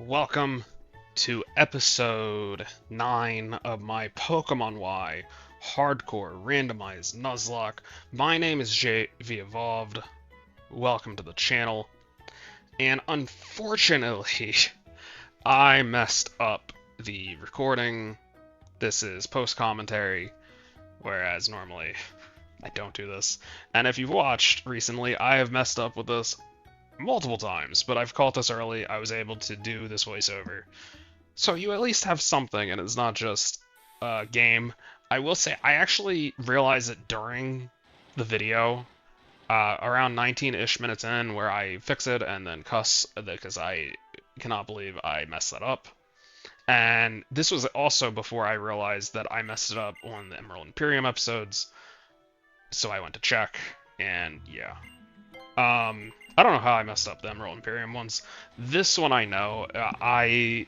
Welcome to episode 9 of my Pokemon Y Hardcore Randomized Nuzlocke. My name is JV Evolved. Welcome to the channel. And unfortunately, I messed up the recording. This is post commentary, whereas normally I don't do this. And if you've watched recently, I have messed up with this multiple times, but I've caught this early. I was able to do this voiceover. So you at least have something, and it's not just a game. I will say, I actually realized it during the video, around 19-ish minutes in, where I fix it and then cuss because I cannot believe I messed that up. And this was also before I realized that I messed it up on the Emerald Imperium episodes, so I went to check, and yeah. I don't know how I messed up the Emerald Imperium ones. This one I know. I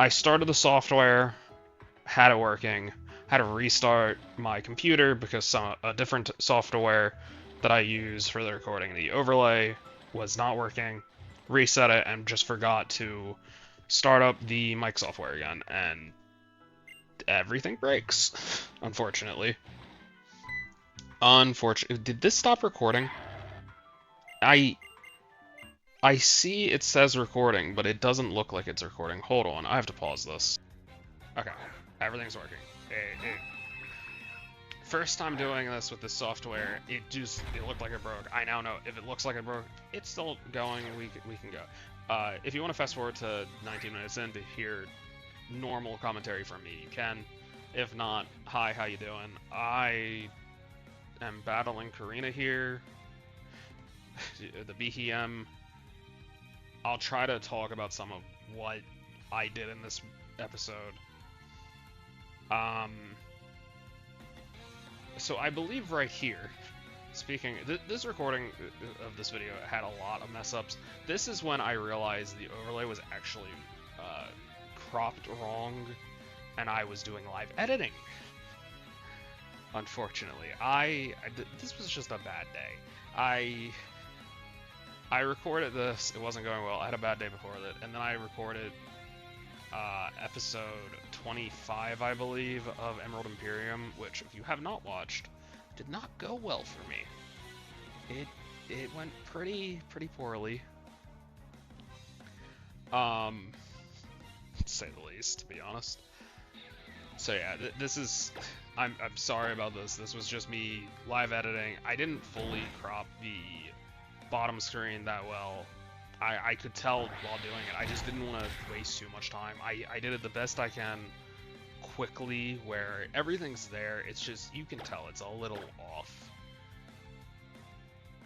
started the software, had it working, had to restart my computer because a different software that I use for the recording, the overlay, was not working. Reset it and just forgot to start up the mic software again, and everything breaks, unfortunately. Did this stop recording? I I see it says recording, but it doesn't look like it's recording. Hold on, I have to pause this. Okay, everything's working. First time doing this with this software, it looked like it broke. I now know if it looks like it broke, it's still going. We can go. If you want to fast forward to 19 minutes in to hear normal commentary from me, you can. If not, hi, how you doing? I am battling Karina here. The BHM. I'll try to talk about some of what I did in this episode. So I believe right here, this recording of this video had a lot of mess ups. This is when I realized the overlay was actually cropped wrong, and I was doing live editing. Unfortunately, this was just a bad day. I recorded this, it wasn't going well, I had a bad day before that, and then I recorded episode 25, I believe, of Emerald Imperium, which, if you have not watched, did not go well for me. It went pretty poorly. To say the least, to be honest. So yeah, I'm sorry about this. This was just me live editing. I didn't fully crop the bottom screen that well. I could tell while doing it. I just didn't want to waste too much time. I did it the best I can quickly, where everything's there. It's just, you can tell it's a little off.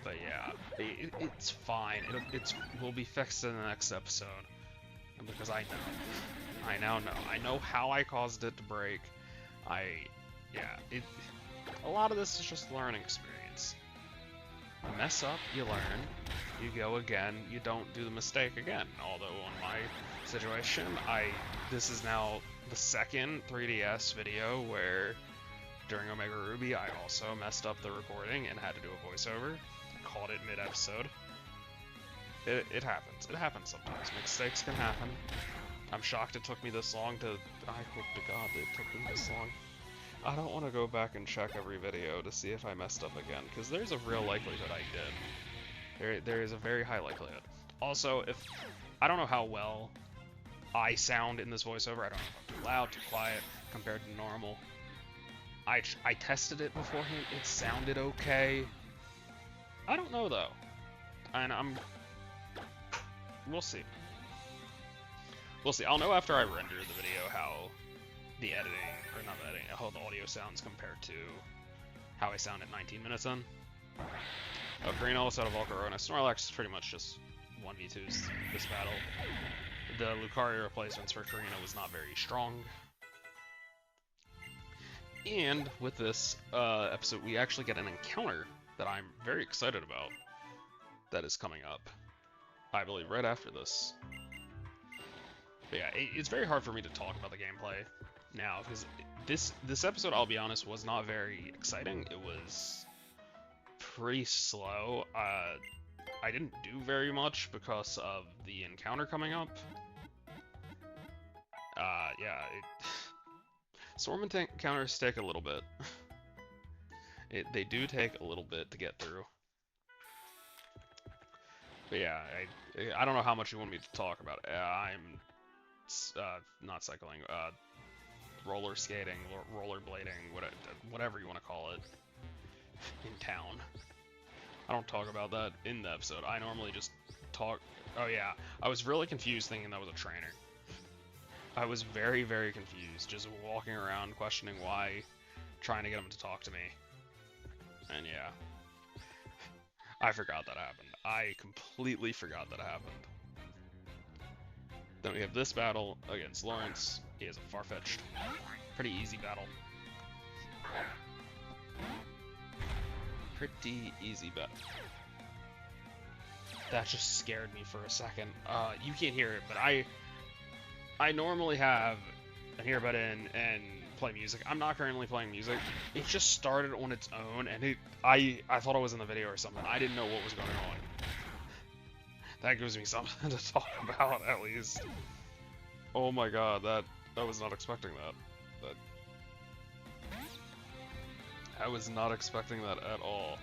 But yeah, it's fine. Will be fixed in the next episode. Because I now know. I know how I caused it to break. A lot of this is just learning experience. You mess up, you learn, you go again, you don't do the mistake again. Although on my situation, this is now the second 3DS video where during Omega Ruby I also messed up the recording and had to do a voiceover. Called it mid-episode. It happens. It happens sometimes. Mistakes can happen. I'm shocked it took me this long I hope to God it took me this long. I don't want to go back and check every video to see if I messed up again, because there's a real likelihood I did. There is a very high likelihood. Also, I don't know how well I sound in this voiceover. I don't know if I'm too loud, too quiet, compared to normal. I tested it beforehand. It sounded okay. I don't know, though. And we'll see. We'll see. I'll know after I render the video how the editing, or not the editing, how the audio sounds compared to how I sound at 19 minutes in. Karina also had a Volcarona. Snorlax is pretty much just 1v2s this battle. The Lucario replacements for Karina was not very strong. And with this episode, we actually get an encounter that I'm very excited about that is coming up, I believe, right after this. But yeah, it's very hard for me to talk about the gameplay now, because this episode, I'll be honest, was not very exciting. It was pretty slow. I didn't do very much because of the encounter coming up. Yeah, Storm encounters take a little bit. They do take a little bit to get through. But yeah, I don't know how much you want me to talk about it. I'm not cycling, roller skating, rollerblading, whatever you want to call it, in town. I don't talk about that in the episode. I normally just talk. Oh yeah, I was really confused thinking that was a trainer. I was very, very confused, just walking around questioning why, trying to get him to talk to me. And yeah, I forgot that happened. I completely forgot that happened. Then we have this battle against Lawrence. He is a far-fetched, pretty easy battle. Pretty easy battle. That just scared me for a second. You can't hear it, but I normally have an earbud in and play music. I'm not currently playing music. It just started on its own, and I thought I was in the video or something. I didn't know what was going on. That gives me something to talk about, at least. Oh my god, I was not expecting that. I was not expecting that at all.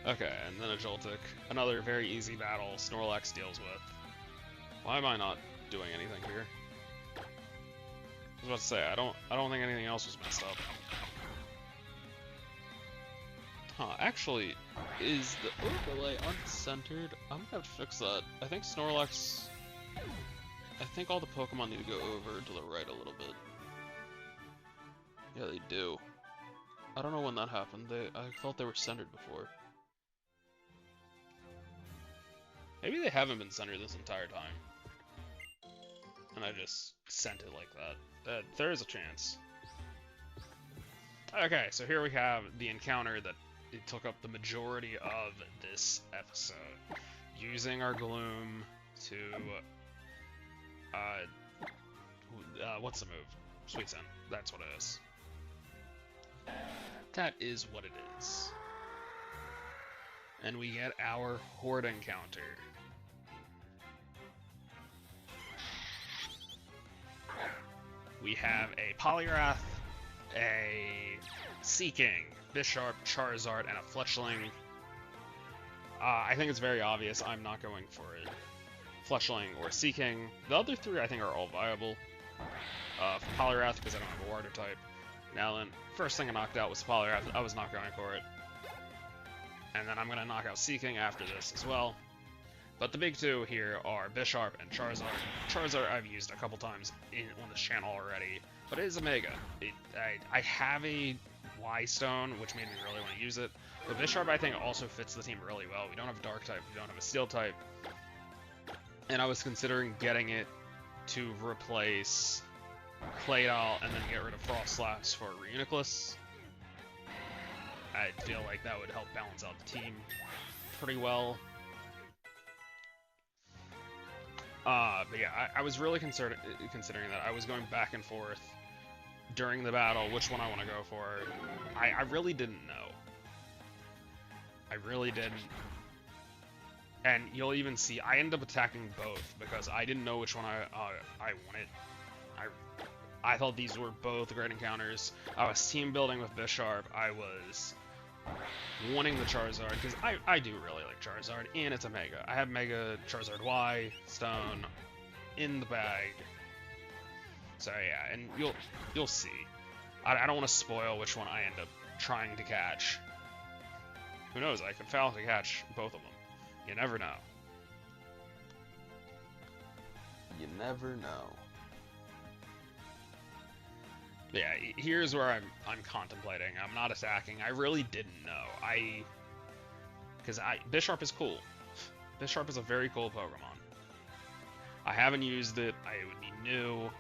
Okay, and then a Joltik. Another very easy battle Snorlax deals with. Why am I not doing anything here? I was about to say, I don't think anything else was messed up. Huh, actually, is the overlay uncentered? I'm gonna have to fix that. I think Snorlax... I think all the Pokemon need to go over to the right a little bit. Yeah, they do. I don't know when that happened. I thought they were centered before. Maybe they haven't been centered this entire time. And I just sent it like that. There is a chance. Okay, so here we have the encounter that it took up the majority of this episode. Using our Gloom to... what's the move? Sweet Scent. That's what it is. That is what it is. And we get our Horde encounter. We have a Poliwrath, a Seaking, Bisharp, Charizard, and a Fletchling. I think it's very obvious I'm not going for it. Fletchling or Seaking. The other three I think are all viable. Poliwrath because I don't have a water type. Now then, first thing I knocked out was Poliwrath. I was not going for it. And then I'm going to knock out Seaking after this as well. But the big two here are Bisharp and Charizard. Charizard I've used a couple times on this channel already, but it is a Mega. I have a Y-Stone, which made me really want to use it. But Bisharp I think also fits the team really well. We don't have a Dark type, we don't have a Steel type. And I was considering getting it to replace Claydol and then get rid of Frostlass for Reuniclus. I feel like that would help balance out the team pretty well. But yeah, I was really considering that. I was going back and forth during the battle which one I want to go for. I really didn't know. I really didn't. And you'll even see, I ended up attacking both because I didn't know which one I wanted. I thought these were both great encounters. I was team building with Bisharp. I was wanting the Charizard because I do really like Charizard, and it's a Mega. I have Mega Charizard Y Stone in the bag. So yeah, and you'll see. I don't want to spoil which one I end up trying to catch. Who knows? I could fail to catch both of them. You never know. You never know. Yeah, here's where I'm contemplating. I'm not attacking. I really didn't know. Because Bisharp is cool. Bisharp is a very cool Pokemon. I haven't used it. It would be new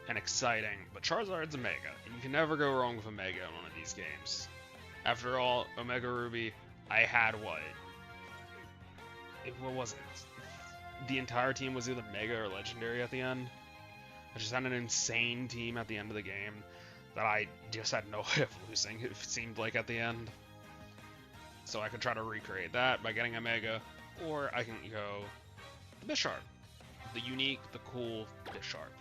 and exciting, but Charizard's a Mega, and you can never go wrong with a Mega in one of these games. After all, Omega Ruby, I had what? What was it? The entire team was either Mega or Legendary at the end. I just had an insane team at the end of the game that I just had no way of losing, it seemed like, at the end. So I could try to recreate that by getting a Mega, or I can go the Bisharp. The unique, the cool Bisharp.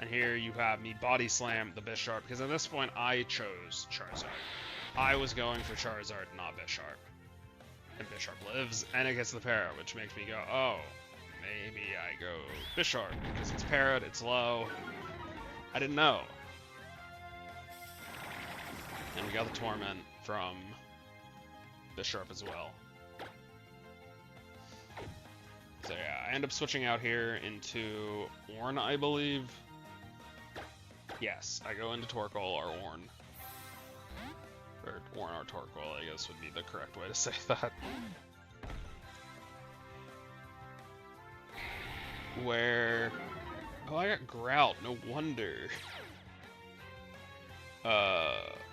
And here you have me Body Slam the Bisharp, because at this point I chose Charizard. I was going for Charizard, not Bisharp. And Bisharp lives, and it gets the Para, which makes me go, oh, maybe I go Bisharp, because it's parried, it's low. I didn't know. And we got the Torment from Bisharp as well. So yeah, I end up switching out here into Orn, I believe. Yes, I go into Torkoal or Orn. Or Orn or Torkoal, I guess would be the correct way to say that. Where... Oh, I got Grout, no wonder.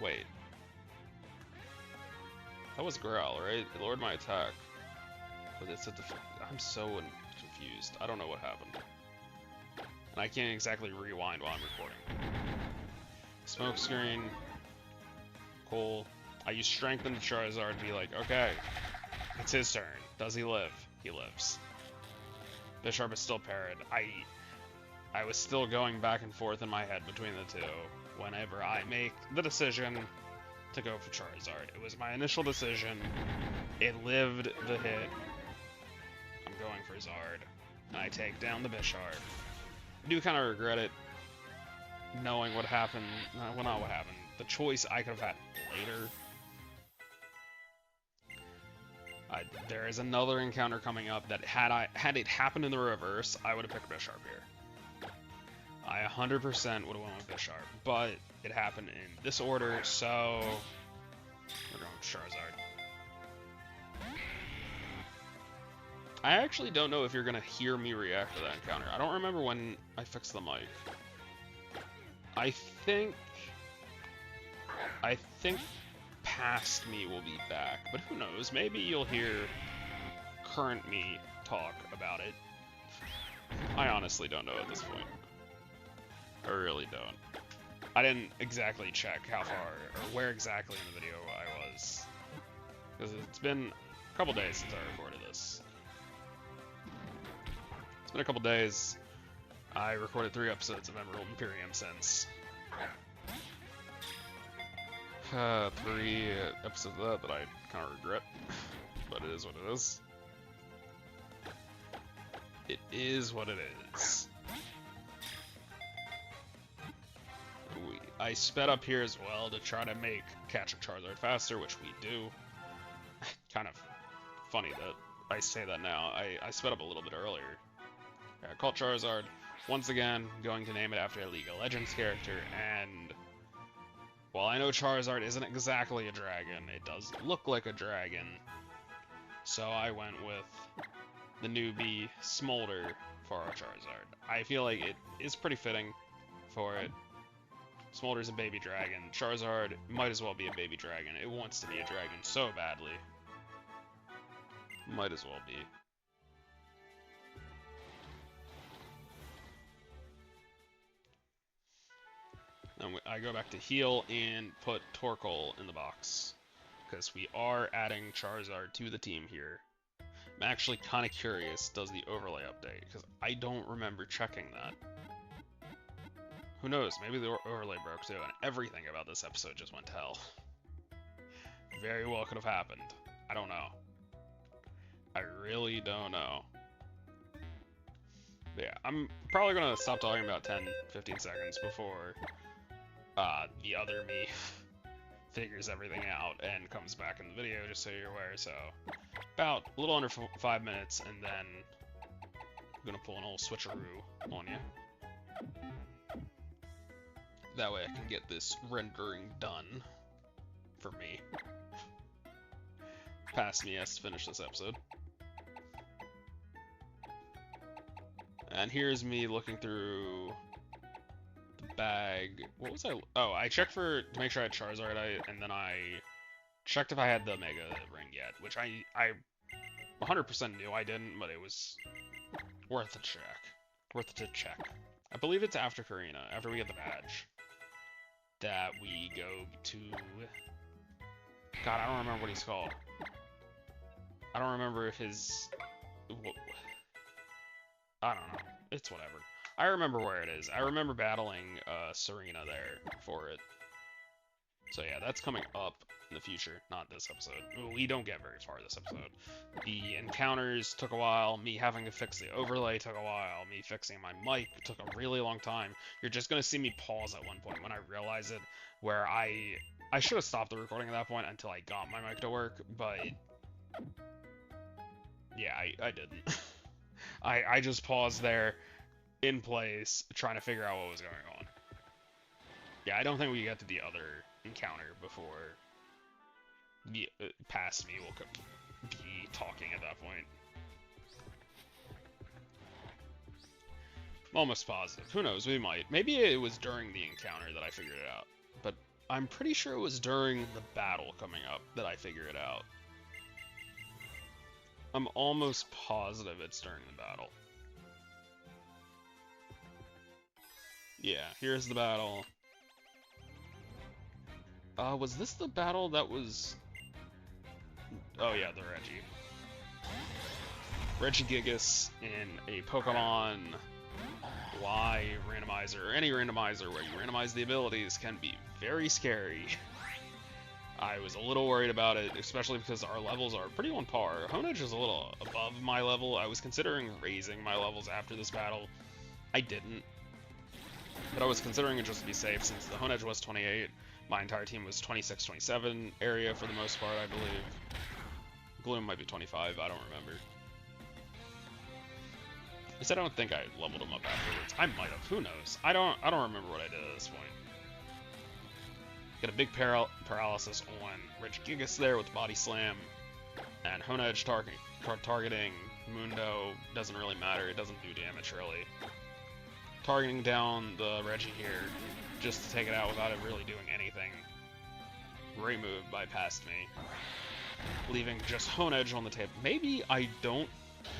Wait. That was Growl, right? It lowered my attack. But it's at the... I'm so confused. I don't know what happened. And I can't exactly rewind while I'm recording. Smokescreen. Cool. I use Strength into Charizard to be like, okay, it's his turn. Does he live? He lives. Bisharp is still parried. I was still going back and forth in my head between the two whenever I make the decision to go for Charizard. It was my initial decision. It lived the hit. I'm going for Zard. And I take down the Bisharp. I do kind of regret it, knowing what happened. Well, not what happened. The choice I could have had later. There is another encounter coming up that had it happened in the reverse, I would have picked Bisharp here. I 100% would have went with Bisharp, but it happened in this order, so we're going with Charizard. I actually don't know if you're gonna hear me react to that encounter. I don't remember when I fixed the mic. I think past me will be back, but who knows? Maybe you'll hear current me talk about it. I honestly don't know at this point. I really don't. I didn't exactly check how far or where exactly in the video I was, because it's been a couple days since I recorded this. It's been a couple days. I recorded 3 episodes of Emerald Imperium since. 3 episodes of that I kind of regret, but it is what it is. It is what it is. I sped up here as well to try to make catch a Charizard faster, which we do. Kind of funny that I say that now. I sped up a little bit earlier. I called Charizard. Once again, going to name it after a League of Legends character, and while I know Charizard isn't exactly a dragon, it does look like a dragon. So I went with the newbie Smolder for our Charizard. I feel like it is pretty fitting for it. Smolder's a baby dragon. Charizard might as well be a baby dragon. It wants to be a dragon so badly. Might as well be. And I go back to heal and put Torkoal in the box, because we are adding Charizard to the team here. I'm actually kind of curious, does the overlay update? Because I don't remember checking that. Who knows, maybe the overlay broke too, and everything about this episode just went to hell. Very well could have happened. I don't know. I really don't know. But yeah, I'm probably going to stop talking about 10-15 seconds before the other me figures everything out and comes back in the video, just so you're aware. So about a little under 5 minutes, and then I'm gonna pull an old switcheroo on you. That way I can get this rendering done for me. Past me has to finish this episode. And here's me looking through the bag. What was I? Oh, I checked to make sure I had Charizard, and then I checked if I had the Mega Ring yet, which I 100% knew I didn't, but it was worth a check. Worth to check. I believe it's after Karina, after we get the badge, that we go to God, I don't remember what he's called. I don't remember if his... I don't know. It's whatever. I remember where it is. I remember battling Serena there for it. So yeah, that's coming up in the future, not this episode. We don't get very far this episode. The encounters took a while. Me having to fix the overlay took a while. Me fixing my mic took a really long time. You're just going to see me pause at one point when I realize it, where I should have stopped the recording at that point until I got my mic to work, but yeah, I didn't. I just paused there in place trying to figure out what was going on. Yeah, I don't think we get to the other encounter before past me will be talking at that point. I'm almost positive. Who knows? We might. Maybe it was during the encounter that I figured it out. But I'm pretty sure it was during the battle coming up that I figured it out. I'm almost positive it's during the battle. Yeah, here's the battle. Was this the battle that was... Oh yeah, the Regigigas in a Pokemon Y randomizer, or any randomizer where you randomize the abilities, can be very scary. I was a little worried about it, especially because our levels are pretty on par. Honedge is a little above my level. I was considering raising my levels after this battle. I didn't. But I was considering it just to be safe, since the Honedge was 28. My entire team was 26-27 area for the most part, I believe. Gloom might be 25, I don't remember. At least I don't think I leveled him up afterwards. I might have, who knows? I don't remember what I did at this point. Get a big paralysis on Regigigas there with Body Slam. And Honedge targeting Mundo doesn't really matter, it doesn't do damage really. Targeting down the Reggie here just to take it out without it really doing anything. Great move, bypassed me. Leaving just Honedge on the table. Maybe I don't...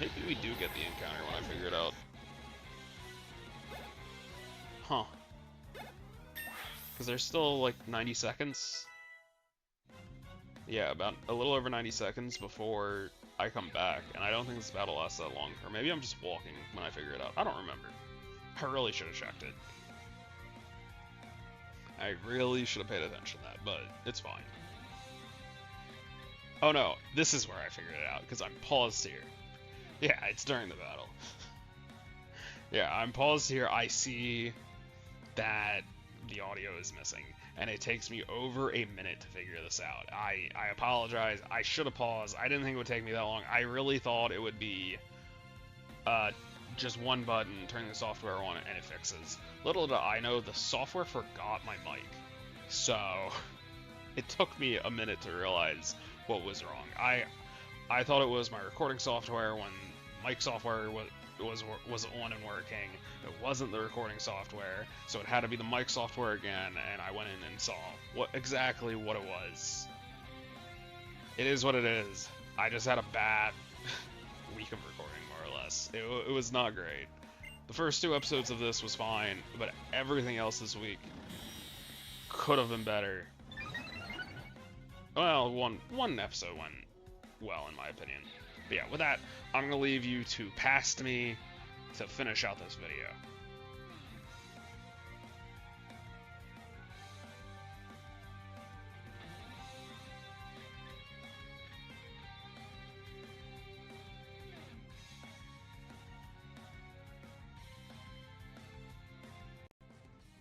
Maybe we do get the encounter when I figure it out. Huh. Because there's still like 90 seconds. Yeah, about a little over 90 seconds before I come back. And I don't think this battle lasts that long. Or maybe I'm just walking when I figure it out. I don't remember. I really should have checked it. I really should have paid attention to that, but it's fine. Oh no, this is where I figured it out, because I'm paused here. Yeah, it's during the battle. Yeah, I'm paused here, I see that the audio is missing, and it takes me over a minute to figure this out. I apologize, I should have paused, I didn't think it would take me that long. I really thought it would be just one button, turning the software on, and it fixes. Little did I know, the software forgot my mic. So, it took me a minute to realize what was wrong. I thought it was my recording software when mic software was on and working. It wasn't the recording software, so it had to be the mic software again, and I went in and saw exactly what it was. It is what it is. I just had a bad week of recording. It was not great. The first 2 episodes of this was fine, but everything else this week could have been better. Well, one episode went well, in my opinion. But yeah, with that, I'm going to leave you to past me to finish out this video.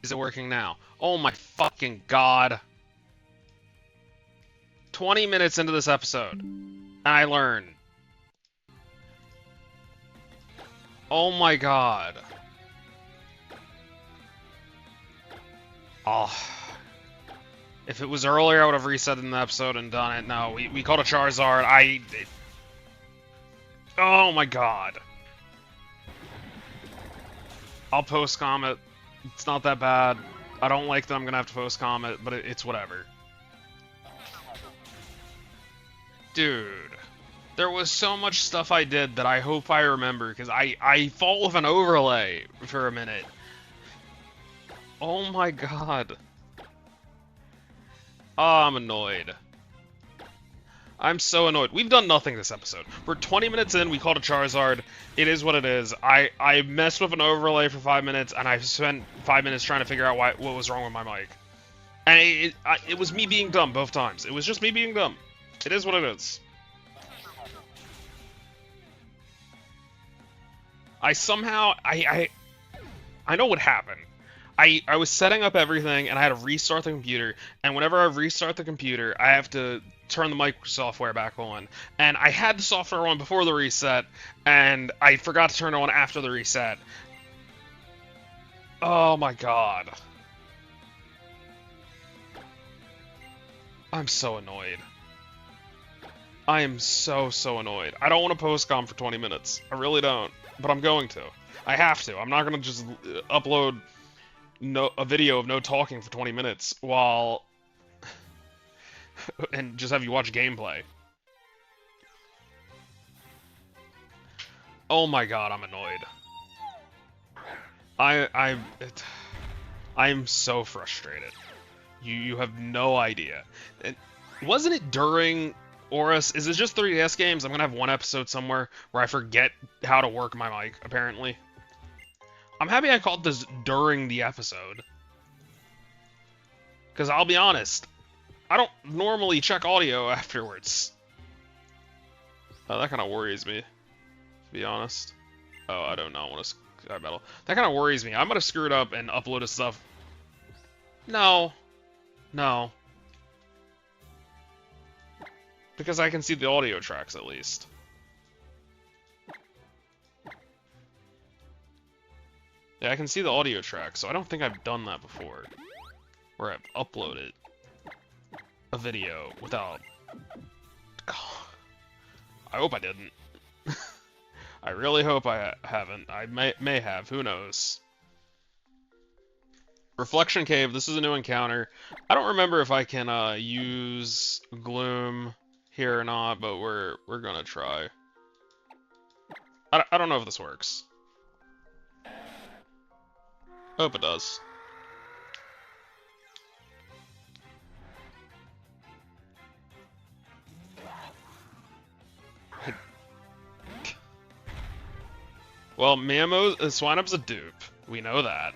Is it working now? Oh my fucking god. 20 minutes into this episode, and I learned. Oh my god. Oh. If it was earlier, I would have reset in the episode and done it. No, we caught a Charizard. Oh my god. I'll post-com it. It's not that bad. I don't like that I'm gonna have to post-com it, but it's whatever. Dude. There was so much stuff I did that I hope I remember, because I fought with an overlay for a minute. Oh my god. Oh, I'm annoyed. I'm so annoyed. We've done nothing this episode. We're 20 minutes in, we caught a Charizard. It is what it is. I messed with an overlay for 5 minutes, and I spent 5 minutes trying to figure out what was wrong with my mic. And it was me being dumb both times. It was just me being dumb. It is what it is. I somehow... I know what happened. I was setting up everything, and I had to restart the computer, and whenever I restart the computer, I have to turn the mic software back on. And I had the software on before the reset, and I forgot to turn it on after the reset. Oh my god. I'm so annoyed. I am so annoyed. I don't want to postcom for 20 minutes. I really don't. But I'm going to. I have to. I'm not going to just upload a video of no talking for 20 minutes while... and just have you watch gameplay. Oh my god, I'm annoyed. I'm so frustrated. You have no idea. Wasn't it during Oris? Is it just 3DS games? I'm gonna have one episode somewhere where I forget how to work my mic, apparently. I'm happy I caught this during the episode. Because I'll be honest, I don't normally check audio afterwards. That kind of worries me, to be honest. Oh, I do not want to sky battle. That kind of worries me. I'm gonna screw it up and upload a stuff. No. No. Because I can see the audio tracks, at least. Yeah, I can see the audio tracks, so I don't think I've done that before. Where I've uploaded a video without... I hope I didn't. I really hope I haven't. I may have. Who knows? Reflection Cave. This is a new encounter. I don't remember if I can use Gloom here or not, but we're gonna try. I don't know if this works. Hope it does. Well, Swinub's a dupe. We know that.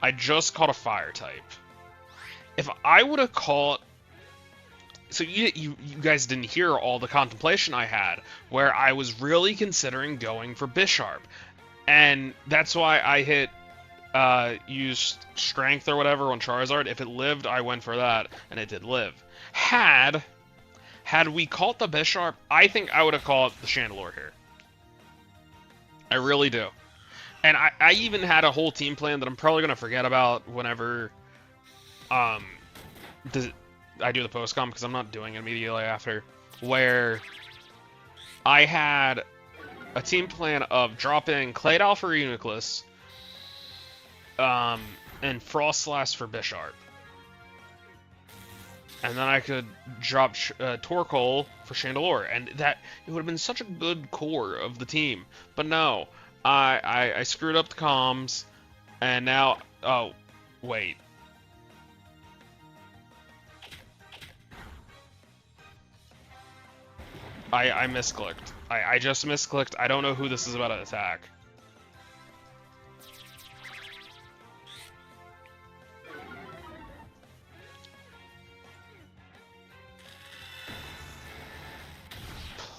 I just caught a fire type. If I would have caught... So you guys didn't hear all the contemplation I had, where I was really considering going for Bisharp. And that's why I hit... used Strength or whatever on Charizard. If it lived, I went for that, and it did live. Had we caught the Bisharp, I think I would have caught the Chandelure here. I really do. And I even had a whole team plan that I'm probably going to forget about whenever I do the postcom, because I'm not doing it immediately after, where I had a team plan of dropping Claydol for Uniclus, and Frostlass for Bisharp. And then I could drop Torkoal for Chandelure, and that it would have been such a good core of the team. But no, I screwed up the comms, and now... Oh, wait. I misclicked. I just misclicked. I don't know who this is about to attack.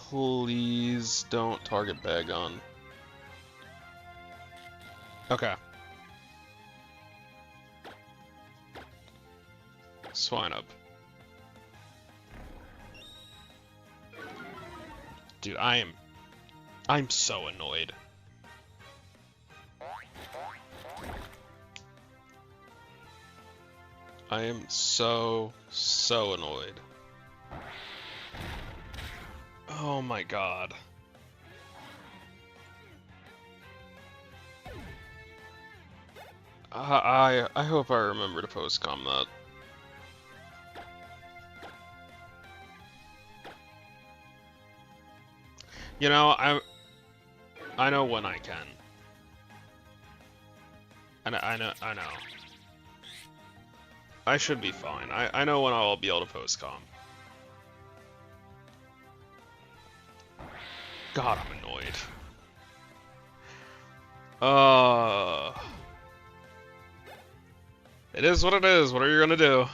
Please don't target Bagon. Okay. Swinub. Dude, I'm so annoyed. I am so annoyed. Oh my god. I hope I remember to postcom that. You know, I know when I can. I know. I should be fine. I know when I'll be able to postcom. God, I'm annoyed. Uh, it is what it is. What are you gonna do?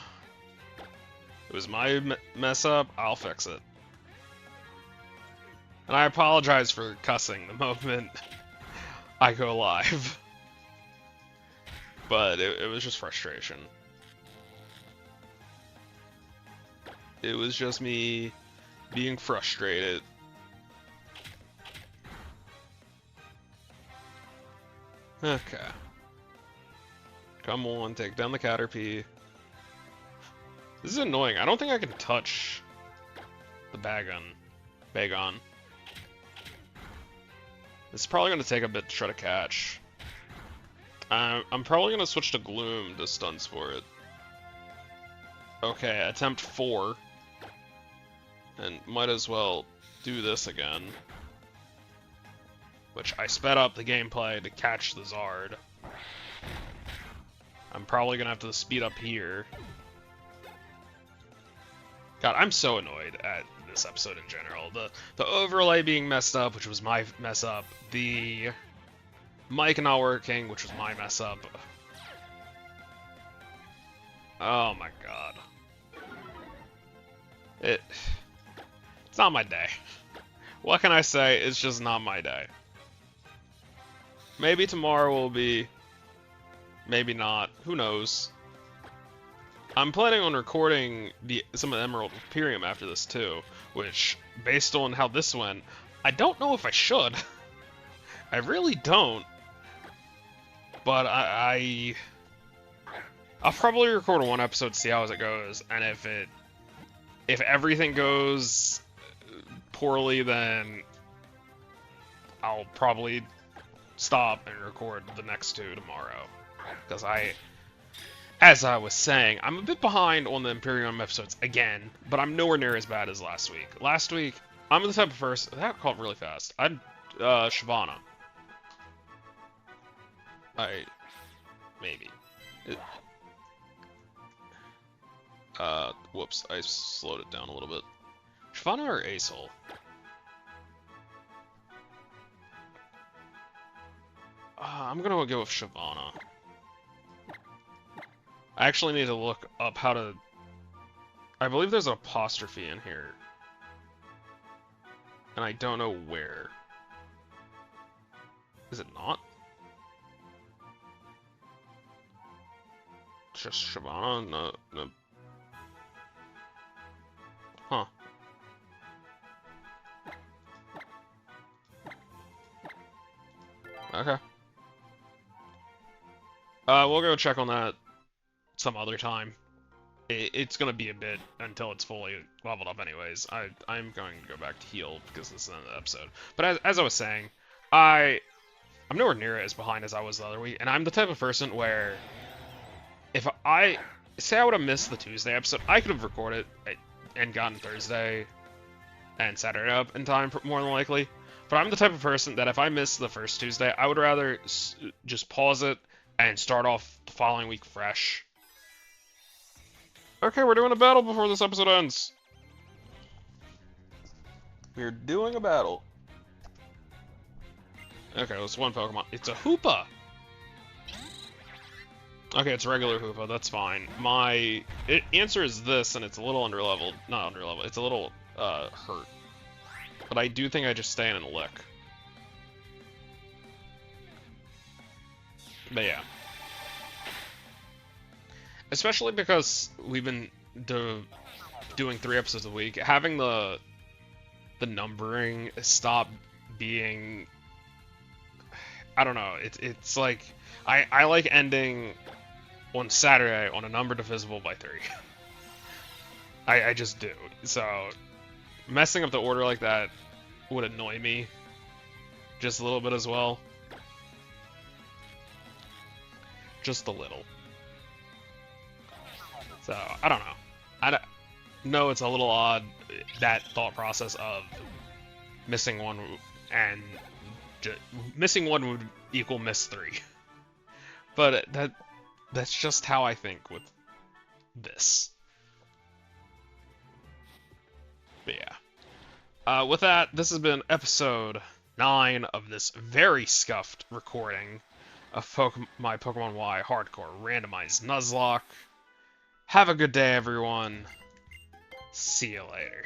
It was my mess up. I'll fix it. And I apologize for cussing the moment I go live. But it was just frustration. It was just me being frustrated. Okay. Come on, take down the Caterpie. This is annoying. I don't think I can touch the Bagon. This is probably going to take a bit to try to catch. I'm probably going to switch to Gloom to stun for it. Okay, attempt 4. And might as well do this again. Which I sped up the gameplay to catch the Zard. I'm probably going to have to speed up here. God, I'm so annoyed at this episode in general. The overlay being messed up, which was my mess up. The mic not working, which was my mess up. Oh my god. It's not my day. What can I say? It's just not my day. Maybe tomorrow will be. Maybe not. Who knows? I'm planning on recording some of the Emerald Imperium after this too, which, based on how this went, I don't know if I should. I really don't. But I'll probably record one episode, see how it goes, and if everything goes poorly, then I'll probably stop and record the next 2 tomorrow. Because as I was saying, I'm a bit behind on the Imperium episodes again, but I'm nowhere near as bad as last week. Last week, I'm the type of person that called really fast. I'd Shyvana. Maybe. Whoops, I slowed it down a little bit. Shyvana or Acel? I'm gonna go with Shyvana. I actually need to look up how to... I believe there's an apostrophe in here. And I don't know where. Is it not? Just Shyvana? No. Huh. Okay. We'll go check on that some other time. It's gonna be a bit until it's fully leveled up anyways. I'm going to go back to heal because this is the end of the episode. But as I was saying, I'm nowhere near as behind as I was the other week, and I'm the type of person where if I would have missed the Tuesday episode, I could have recorded it and gotten Thursday and Saturday up in time, more than likely. But I'm the type of person that if I miss the first Tuesday, I would rather just pause it and start off the following week fresh. Okay, we're doing a battle before this episode ends. We're doing a battle. Okay, it's one Pokemon. It's a Hoopa! Okay, it's regular Hoopa, that's fine. My answer is this, and it's a little underleveled. Not underleveled, it's a little, hurt. But I do think I just stay in and lick. But yeah. Especially because we've been doing 3 episodes a week, having the numbering stop being... I don't know, it's like... I like ending on Saturday on a number divisible by 3. I just do. So, messing up the order like that would annoy me just a little bit as well. Just a little. So, I don't know. No, it's a little odd, that thought process of missing one, and missing one would equal miss 3. But that's just how I think with this. But yeah. With that, this has been episode 9 of this very scuffed recording of my Pokemon Y Hardcore Randomized Nuzlocke. Have a good day, everyone. See you later.